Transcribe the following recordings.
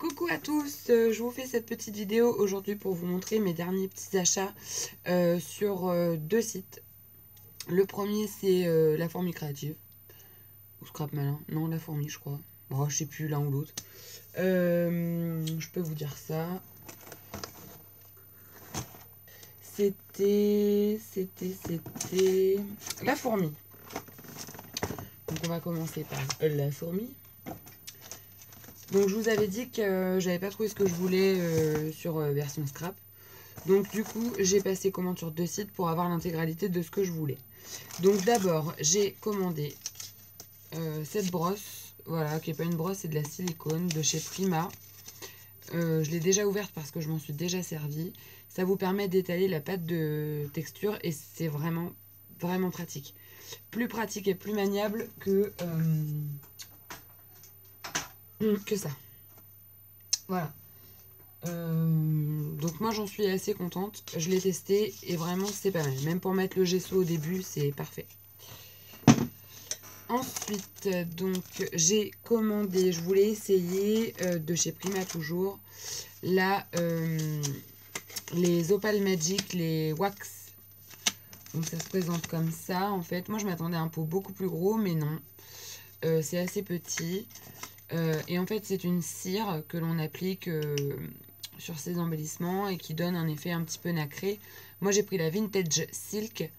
Coucou à tous, je vous fais cette petite vidéo aujourd'hui pour vous montrer mes derniers petits achats sur deux sites. Le premier c'est La Fourmi Créative, ou Scrap Malin, non La Fourmi je crois, bon, je sais plus l'un ou l'autre. Je peux vous dire ça. C'était La Fourmi. Donc on va commencer par La Fourmi. Donc je vous avais dit que j'avais pas trouvé ce que je voulais sur version scrap. Donc du coup j'ai passé commande sur deux sites pour avoir l'intégralité de ce que je voulais. Donc d'abord j'ai commandé cette brosse, voilà, qui n'est pas une brosse, c'est de la silicone de chez Prima. Je l'ai déjà ouverte parce que je m'en suis déjà servi. Ça vous permet d'étaler la pâte de texture et c'est vraiment pratique. Plus pratique et plus maniable que ça. Voilà. Donc moi j'en suis assez contente. Je l'ai testé et vraiment c'est pas mal. Même pour mettre le gesso au début, c'est parfait. Ensuite, donc j'ai commandé, je voulais essayer de chez Prima toujours, là, les Opal Magic, les wax. Donc ça se présente comme ça en fait. Moi je m'attendais à un pot beaucoup plus gros, mais non. C'est assez petit. Et en fait c'est une cire que l'on applique sur ces embellissements et qui donne un effet un petit peu nacré. Moi j'ai pris la Vintage Silk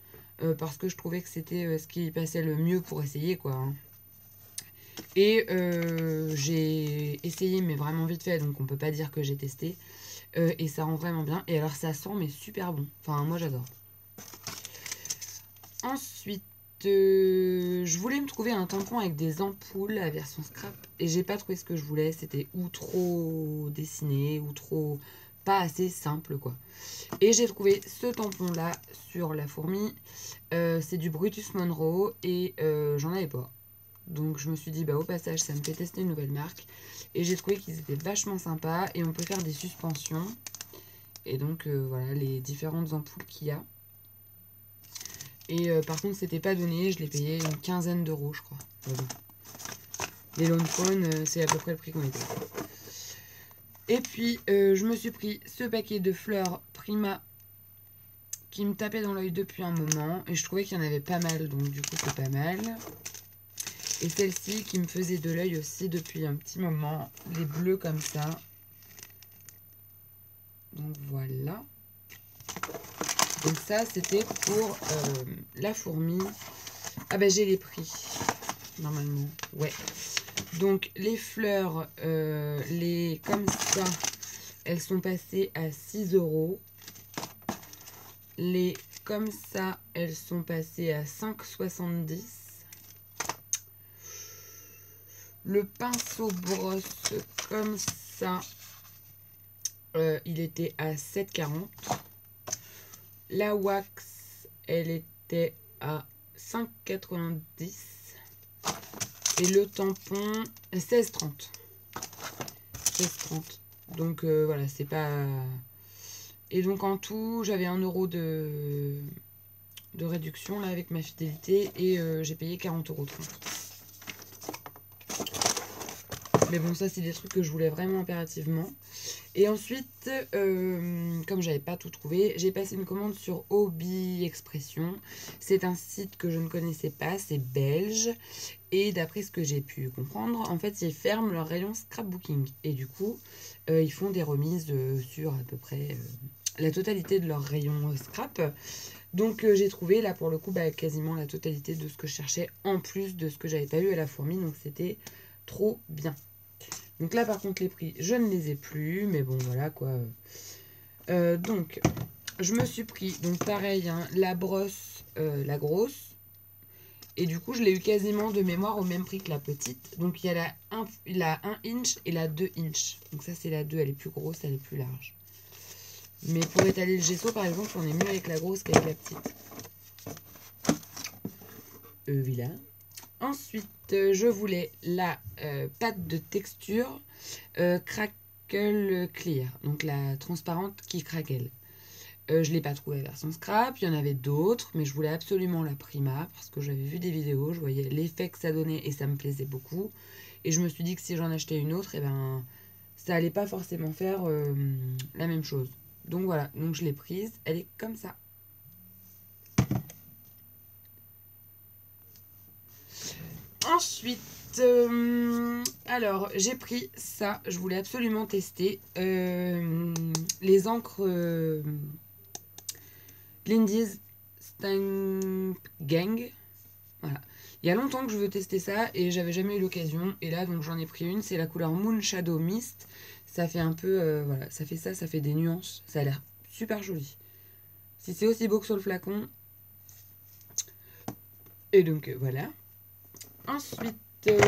parce que je trouvais que c'était ce qui passait le mieux pour essayer quoi. Hein. Et j'ai essayé mais vraiment vite fait, donc on peut pas dire que j'ai testé. Et ça rend vraiment bien. Et alors ça sent mais super bon. Enfin moi j'adore. Ensuite, je voulais me trouver un tampon avec des ampoules à version scrap. Et j'ai pas trouvé ce que je voulais. C'était ou trop dessiné ou trop pas assez simple quoi. Et j'ai trouvé ce tampon là sur La Fourmi. C'est du Brutus Monroe et j'en avais pas. Donc je me suis dit bah au passage ça me fait tester une nouvelle marque. Et j'ai trouvé qu'ils étaient vachement sympas. Et on peut faire des suspensions. Et donc voilà les différentes ampoules qu'il y a. Et par contre c'était pas donné, je l'ai payé une quinzaine d'euros je crois. Voilà. Les Lone Phone c'est à peu près le prix qu'on était. Et puis je me suis pris ce paquet de fleurs Prima qui me tapait dans l'œil depuis un moment. Et je trouvais qu'il y en avait pas mal, donc du coup c'est pas mal. Et celle-ci qui me faisait de l'œil aussi depuis un petit moment. Les bleus comme ça. Donc voilà. Donc ça c'était pour La Fourmi. Ah bah j'ai les prix. Normalement. Ouais. Donc les fleurs, les comme ça, elles sont passées à 6 euros. Les comme ça, elles sont passées à 5,70. Le pinceau brosse comme ça, il était à 7,40. La wax, elle était à 5,90. Et le tampon, 16,30. 16,30. Donc voilà, c'est pas... Et donc en tout, j'avais 1 euro de réduction là avec ma fidélité. Et j'ai payé 40,30 €. Mais bon, ça c'est des trucs que je voulais vraiment impérativement. Et ensuite, comme j'avais pas tout trouvé, j'ai passé une commande sur Hobby Expression. C'est un site que je ne connaissais pas, c'est belge. Et d'après ce que j'ai pu comprendre, en fait, ils ferment leur rayon scrapbooking. Et du coup, ils font des remises sur à peu près la totalité de leur rayon scrap. Donc j'ai trouvé là pour le coup quasiment la totalité de ce que je cherchais, en plus de ce que j'avais pas eu à La Fourmi. Donc c'était trop bien. Donc là par contre les prix je ne les ai plus, mais bon voilà quoi. Donc je me suis pris, donc pareil hein, la brosse, la grosse. Et du coup je l'ai eu quasiment de mémoire au même prix que la petite. Donc il y a la 1 inch et la 2 inch. Donc ça c'est la 2, elle est plus grosse, elle est plus large. Mais pour étaler le gesso par exemple on est mieux avec la grosse qu'avec la petite. Voilà. Ensuite, je voulais la pâte de texture Crackle Clear, donc la transparente qui craquelle. Je ne l'ai pas trouvée la version scrap, il y en avait d'autres, mais je voulais absolument la Prima parce que j'avais vu des vidéos, je voyais l'effet que ça donnait et ça me plaisait beaucoup. Et je me suis dit que si j'en achetais une autre, eh ben, ça allait pas forcément faire la même chose. Donc voilà, donc je l'ai prise, elle est comme ça. Ensuite, alors j'ai pris ça, je voulais absolument tester les encres Lindy's Stamp Gang. Voilà. Il y a longtemps que je veux tester ça et j'avais jamais eu l'occasion. Et là, donc j'en ai pris une. C'est la couleur Moon Shadow Mist. Ça fait un peu, voilà, ça fait ça, ça fait des nuances. Ça a l'air super joli. Si c'est aussi beau que sur le flacon. Et donc voilà. Ensuite,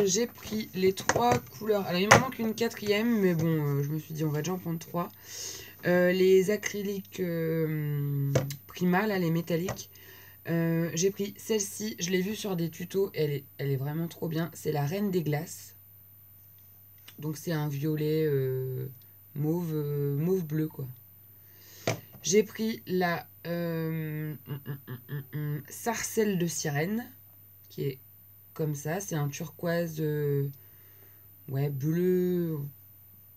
j'ai pris les 3 couleurs. Alors il m'en manque une 4e, mais bon, je me suis dit on va déjà en prendre 3. Les acryliques Prima, là, les métalliques. J'ai pris celle-ci, je l'ai vue sur des tutos, elle est vraiment trop bien. C'est la Reine des Glaces. Donc c'est un violet mauve bleu quoi. J'ai pris la Sarcelle de Sirène, qui est comme ça. C'est un turquoise ouais, bleu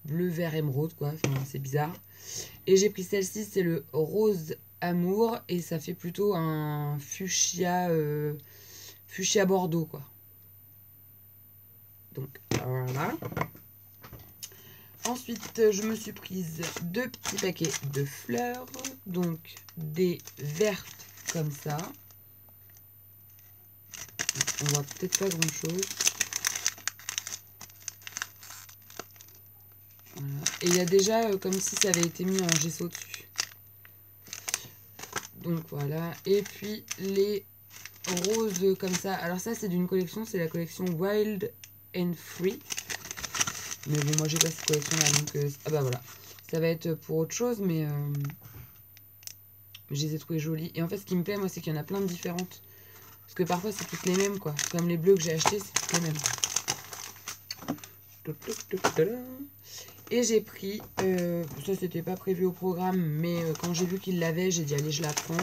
vert émeraude quoi. Enfin, c'est bizarre. Et j'ai pris celle-ci, c'est le Rose Amour, et ça fait plutôt un fuchsia bordeaux quoi. Donc voilà. Ensuite, je me suis prise 2 petits paquets de fleurs, donc des vertes comme ça. On voit peut-être pas grand chose. Voilà. Et il y a déjà comme si ça avait été mis en gesso dessus. Donc voilà. Et puis les roses comme ça. Alors ça c'est d'une collection, c'est la collection Wild and Free. Mais bon, moi j'ai pas cette collection là, donc ah bah voilà. Ça va être pour autre chose, mais je les ai trouvées jolies. Et en fait, ce qui me plaît, moi, c'est qu'il y en a plein de différentes. Parce que parfois, c'est toutes les mêmes, quoi. Comme les bleus que j'ai achetés, c'est toutes les mêmes. Et j'ai pris, ça c'était pas prévu au programme, mais quand j'ai vu qu'il l'avait, j'ai dit allez, je la prends.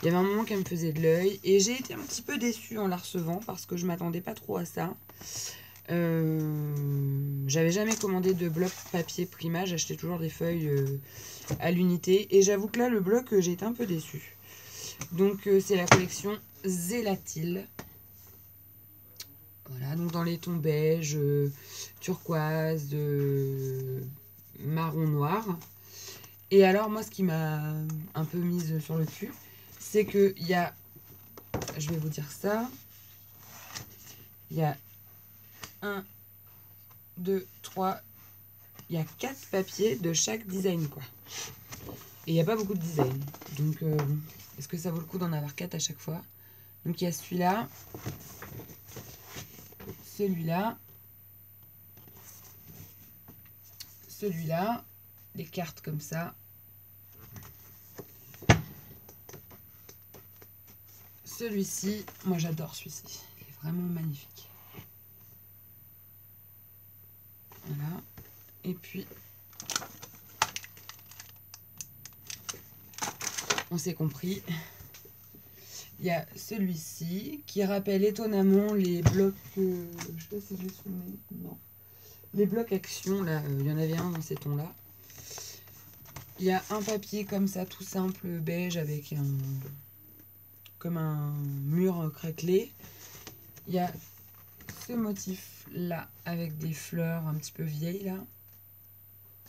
Il y avait un moment qu'elle me faisait de l'œil. Et j'ai été un petit peu déçue en la recevant, parce que je m'attendais pas trop à ça. J'avais jamais commandé de bloc papier Prima, j'achetais toujours des feuilles à l'unité, et j'avoue que là le bloc j'ai été un peu déçue. Donc c'est la collection Zélatil. Voilà, donc dans les tons beige, turquoise, marron noir. Et alors moi ce qui m'a un peu mise sur le cul, c'est que il y a, je vais vous dire ça, il y a 1, 2, 3, il y a 4 papiers de chaque design quoi. Et il n'y a pas beaucoup de design. Donc est-ce que ça vaut le coup d'en avoir 4 à chaque fois? Donc il y a celui-là, celui-là, celui-là, les cartes comme ça, celui-ci, moi j'adore celui-ci, il est vraiment magnifique. Voilà. Et puis, on s'est compris. Il y a celui-ci qui rappelle étonnamment les blocs, je sais pas si je les soumets, non. Les blocs action, là, il y en avait un dans ces tons-là. Il y a un papier comme ça, tout simple, beige, avec comme un mur craquelé. Il y a ce motif-là, avec des fleurs un petit peu vieilles, là.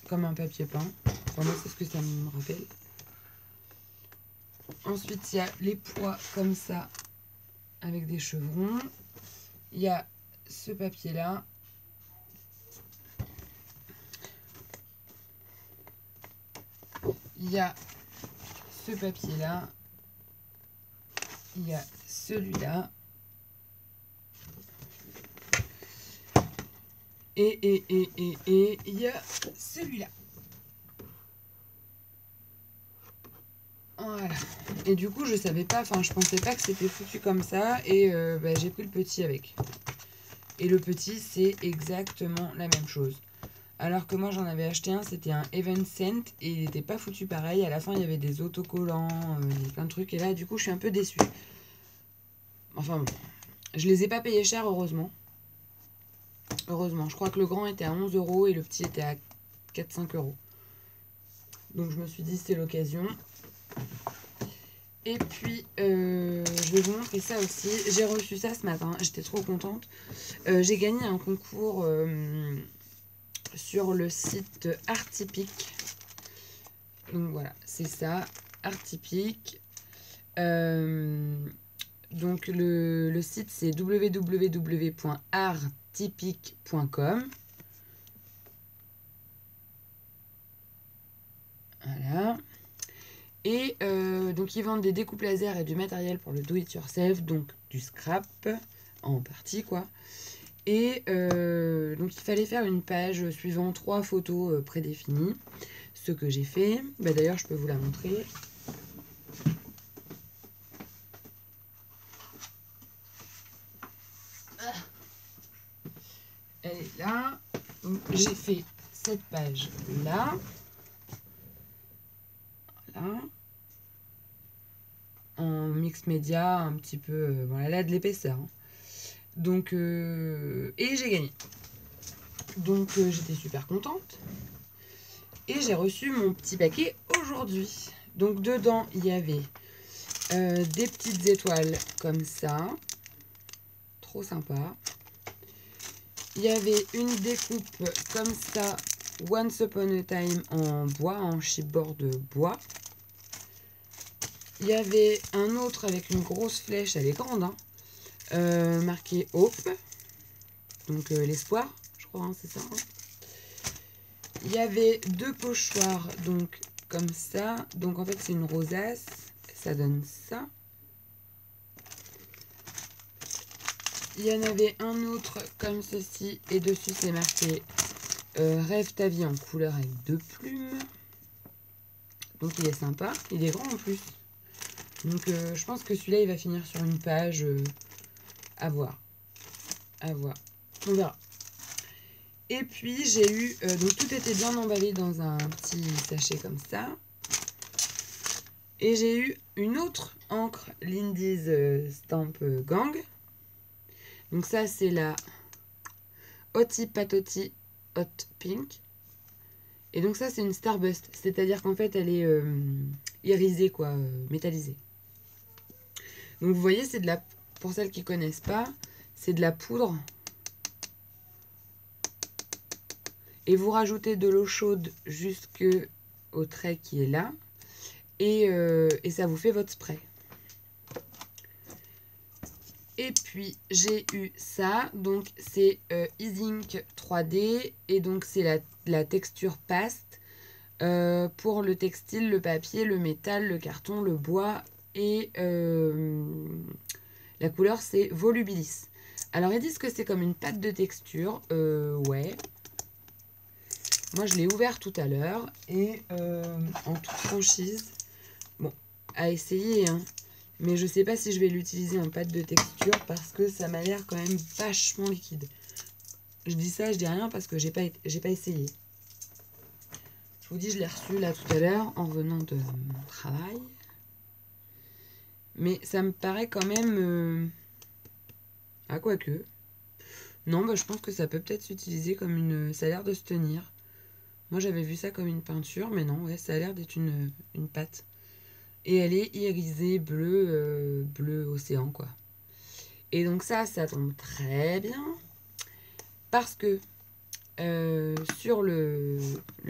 Comme un papier peint. Enfin, moi, c'est ce que ça me rappelle. Ensuite, il y a les pois comme ça, avec des chevrons. Il y a ce papier-là. Il y a ce papier-là. Il y a celui-là. Et il y a celui-là. Voilà. Et du coup, je savais pas, enfin, je pensais pas que c'était foutu comme ça. Et bah, j'ai pris le petit avec. Et le petit, c'est exactement la même chose. Alors que moi, j'en avais acheté un, c'était un Heaven Scent. Et il n'était pas foutu pareil. À la fin, il y avait des autocollants, plein de trucs. Et là, du coup, je suis un peu déçue. Enfin bon. Je les ai pas payés cher, heureusement. Heureusement. Je crois que le grand était à 11 € et le petit était à 4-5 euros. Donc je me suis dit c'est l'occasion. Et puis je vais vous montrer ça aussi. J'ai reçu ça ce matin, j'étais trop contente. J'ai gagné un concours sur le site Artipic. Donc voilà, c'est ça, Artipic. Donc le site c'est www.artipic.com. Voilà. Et donc ils vendent des découpes laser et du matériel pour le do it yourself, donc du scrap en partie quoi. Et donc il fallait faire une page suivant 3 photos prédéfinies, ce que j'ai fait. Bah, d'ailleurs je peux vous la montrer. Elle est là. Donc j'ai fait cette page là. Voilà. En mix média, un petit peu. Voilà, elle a de l'épaisseur. Hein. Donc, et j'ai gagné. Donc j'étais super contente. Et j'ai reçu mon petit paquet aujourd'hui. Donc dedans, il y avait des petites étoiles comme ça. Trop sympa. Il y avait une découpe comme ça, Once Upon a Time en bois, en chipboard bois. Il y avait un autre avec une grosse flèche, elle est grande, hein, marqué Hope. Donc l'espoir, je crois, hein, c'est ça. Hein. Il y avait 2 pochoirs, donc comme ça. Donc en fait c'est une rosace, ça donne ça. Il y en avait un autre comme ceci et dessus c'est marqué Rêve ta vie en couleur avec 2 plumes. Donc il est sympa, il est grand en plus. Donc je pense que celui-là il va finir sur une page à voir. À voir. On verra. Et puis j'ai eu, donc tout était bien emballé dans un petit sachet comme ça. Et j'ai eu une autre encre Lindy's Stamp Gang. Donc ça c'est la Hotty Patoti Hot Pink. Et donc ça c'est une Starburst, c'est-à-dire qu'en fait elle est irisée quoi, métallisée. Donc vous voyez c'est de la, pour celles qui connaissent pas, c'est de la poudre. Et vous rajoutez de l'eau chaude jusqu'au trait qui est là. Et ça vous fait votre spray. Et puis j'ai eu ça, donc c'est Easink 3D et donc c'est la texture paste pour le textile, le papier, le métal, le carton, le bois et la couleur c'est Volubilis. Alors ils disent que c'est comme une pâte de texture, ouais. Moi je l'ai ouvert tout à l'heure et en toute franchise, bon, à essayer hein. Mais je sais pas si je vais l'utiliser en pâte de texture parce que ça m'a l'air quand même vachement liquide. Je dis ça, je dis rien parce que j'ai pas essayé. Je vous dis, je l'ai reçu là tout à l'heure en revenant de mon travail. Mais ça me paraît quand même... Ah, quoique. Non, bah, je pense que ça peut peut-être s'utiliser comme une... Ça a l'air de se tenir. Moi, j'avais vu ça comme une peinture, mais non, ouais, ça a l'air d'être une pâte. Et elle est irisée bleu, bleu océan quoi. Et donc ça tombe très bien. Parce que sur le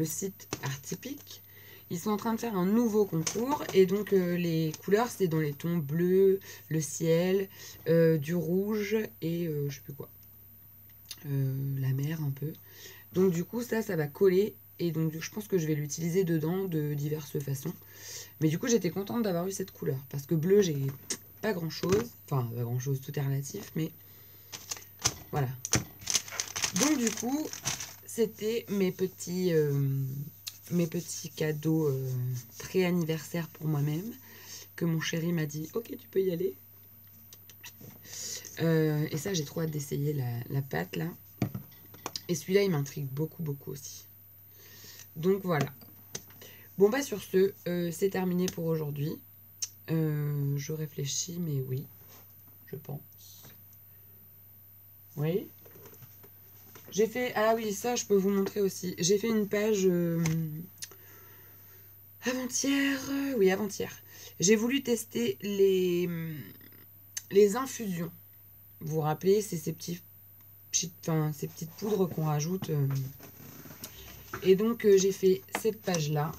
site Artipic, ils sont en train de faire un nouveau concours. Et donc les couleurs c'est dans les tons bleu, le ciel, du rouge et je sais plus quoi. La mer un peu. Donc du coup ça va coller. Et donc je pense que je vais l'utiliser dedans de diverses façons. Mais du coup j'étais contente d'avoir eu cette couleur. Parce que bleu j'ai pas grand chose. Enfin pas grand chose, tout est relatif. Mais voilà. Donc du coup c'était mes petits cadeaux pré-anniversaire pour moi-même. Que mon chéri m'a dit ok tu peux y aller. Et ça j'ai trop hâte d'essayer la pâte là. Et celui-là il m'intrigue beaucoup aussi. Donc voilà. Bon bah sur ce, c'est terminé pour aujourd'hui. Je réfléchis, mais oui, je pense. Oui. J'ai fait... Ah oui, ça, je peux vous montrer aussi. J'ai fait une page avant-hier. Oui, avant-hier. J'ai voulu tester les infusions. Vous vous rappelez, c'est ces ces petites poudres qu'on rajoute. Et donc, j'ai fait cette page-là,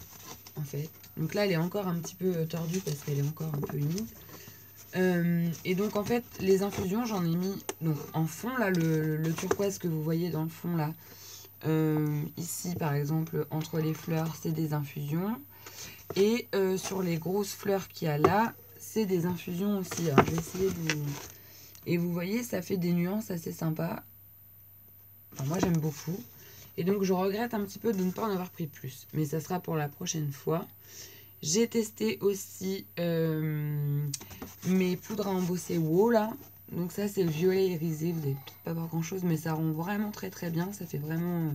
en fait. Donc là, elle est encore un petit peu tordue parce qu'elle est encore un peu humide. Et donc, en fait, les infusions, j'en ai mis donc, en fond, là, le turquoise que vous voyez dans le fond, là. Ici, par exemple, entre les fleurs, c'est des infusions. Et sur les grosses fleurs qu'il y a là, c'est des infusions aussi. Alors, je vais essayer de vous... Et vous voyez, ça fait des nuances assez sympas. Enfin, moi, j'aime beaucoup. Et donc, je regrette un petit peu de ne pas en avoir pris plus. Mais ça sera pour la prochaine fois. J'ai testé aussi mes poudres à embosser WOW, là. Donc ça, c'est le violet irisé. Vous n'allez peut-être pas voir grand-chose, mais ça rend vraiment très très bien. Ça fait vraiment...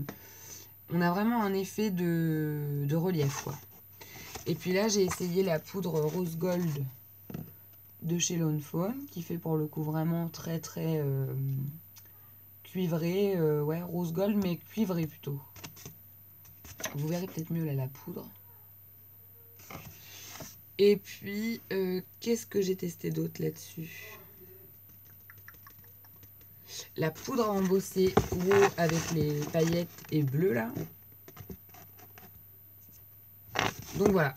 on a vraiment un effet de relief, quoi. Et puis là, j'ai essayé la poudre rose gold de chez Lone Fawn, qui fait pour le coup vraiment très très cuivré. Ouais, rose gold, mais cuivré plutôt. Vous verrez peut-être mieux là la poudre. Et puis, qu'est-ce que j'ai testé d'autre là-dessus? La poudre à embosser WOW avec les paillettes et bleu là. Donc voilà.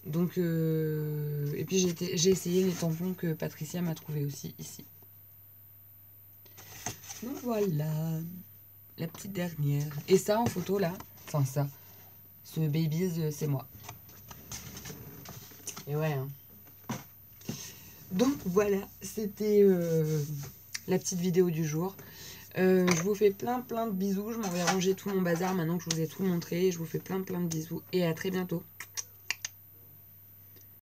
Donc, et puis j'ai essayé les tampons que Patricia m'a trouvé aussi ici. Donc voilà, la petite dernière. Et ça en photo là, enfin ça, ce Babies c'est moi. Et ouais. Hein. Donc voilà, c'était la petite vidéo du jour. Je vous fais plein de bisous. Je m'en vais ranger tout mon bazar maintenant que je vous ai tout montré. Je vous fais plein de bisous et à très bientôt.